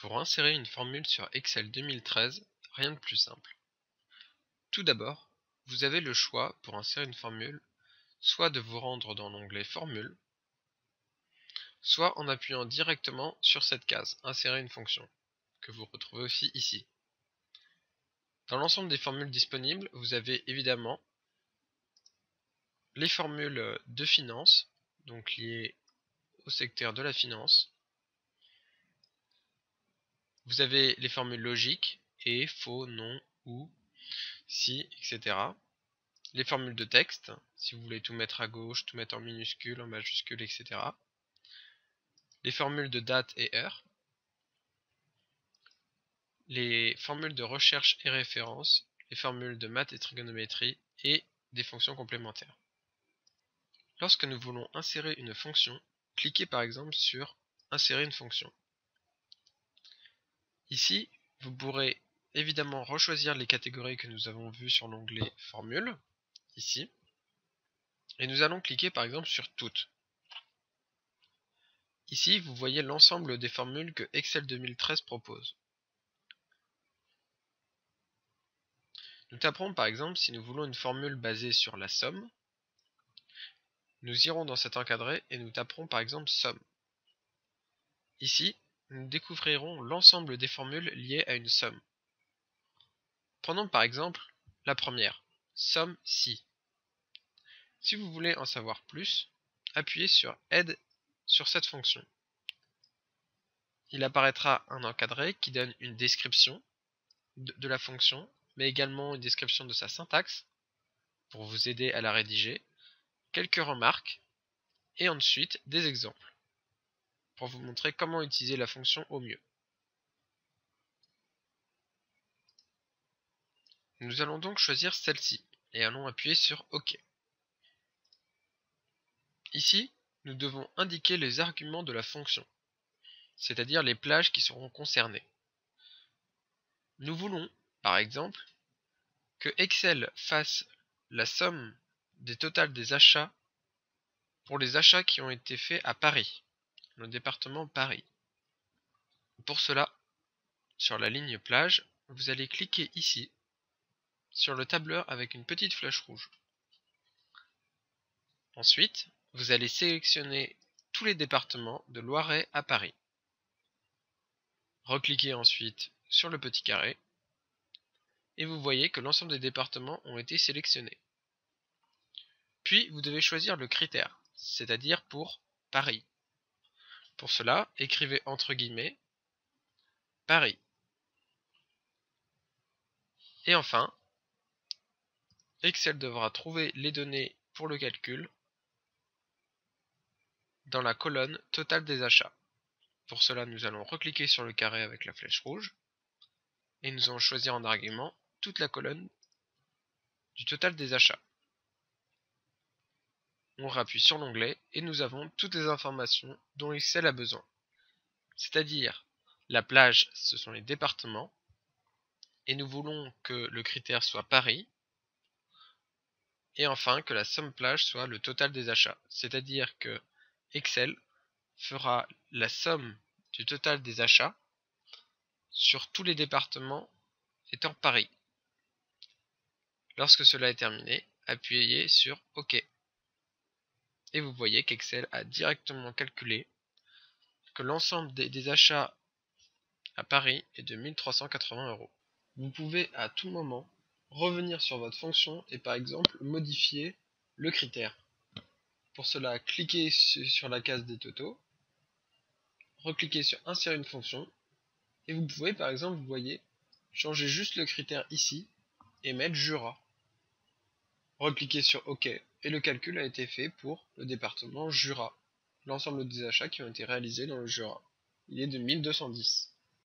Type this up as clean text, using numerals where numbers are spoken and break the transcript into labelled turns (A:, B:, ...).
A: Pour insérer une formule sur Excel 2013, rien de plus simple. Tout d'abord, vous avez le choix pour insérer une formule, soit de vous rendre dans l'onglet Formule, soit en appuyant directement sur cette case, Insérer une fonction, que vous retrouvez aussi ici. Dans l'ensemble des formules disponibles, vous avez évidemment les formules de finance, donc liées au secteur de la finance. Vous avez les formules logiques, et, faux, non, ou, si, etc. Les formules de texte, si vous voulez tout mettre à gauche, tout mettre en minuscule, en majuscule, etc. Les formules de date et heure. Les formules de recherche et référence, les formules de maths et trigonométrie et des fonctions complémentaires. Lorsque nous voulons insérer une fonction, cliquez par exemple sur Insérer une fonction. Ici, vous pourrez évidemment rechoisir les catégories que nous avons vues sur l'onglet Formule, ici, et nous allons cliquer par exemple sur Toutes. Ici, vous voyez l'ensemble des formules que Excel 2013 propose. Nous taperons par exemple si nous voulons une formule basée sur la somme. Nous irons dans cet encadré et nous taperons par exemple somme. Ici, nous découvrirons l'ensemble des formules liées à une somme. Prenons par exemple la première, somme si. Si vous voulez en savoir plus, appuyez sur Aide sur cette fonction. Il apparaîtra un encadré qui donne une description de la fonction, mais également une description de sa syntaxe, pour vous aider à la rédiger, quelques remarques, et ensuite des exemples, pour vous montrer comment utiliser la fonction au mieux. Nous allons donc choisir celle-ci, et allons appuyer sur OK. Ici, nous devons indiquer les arguments de la fonction, c'est-à-dire les plages qui seront concernées. Nous voulons, par exemple, que Excel fasse la somme des totals des achats pour les achats qui ont été faits à Paris, le département Paris. Pour cela, sur la ligne plage, vous allez cliquer ici, sur le tableur avec une petite flèche rouge. Ensuite, vous allez sélectionner tous les départements de Loiret à Paris. Recliquez ensuite sur le petit carré, et vous voyez que l'ensemble des départements ont été sélectionnés. Puis, vous devez choisir le critère, c'est-à-dire pour Paris. Pour cela, écrivez entre guillemets Paris. Et enfin, Excel devra trouver les données pour le calcul dans la colonne Total des achats. Pour cela, nous allons recliquer sur le carré avec la flèche rouge et nous allons choisir en argument toute la colonne du total des achats. On rappuie sur l'onglet et nous avons toutes les informations dont Excel a besoin. C'est-à-dire, la plage, ce sont les départements, et nous voulons que le critère soit Paris, et enfin que la somme plage soit le total des achats. C'est-à-dire que Excel fera la somme du total des achats sur tous les départements étant Paris. Lorsque cela est terminé, appuyez sur OK. Et vous voyez qu'Excel a directement calculé que l'ensemble des achats à Paris est de 1380 €. Vous pouvez à tout moment revenir sur votre fonction et par exemple modifier le critère. Pour cela, cliquez sur la case des totaux, recliquez sur Insérer une fonction, et vous pouvez par exemple, vous voyez, changer juste le critère ici et mettre Jura. Recliquez sur OK et le calcul a été fait pour le département Jura, l'ensemble des achats qui ont été réalisés dans le Jura. Il est de 1210.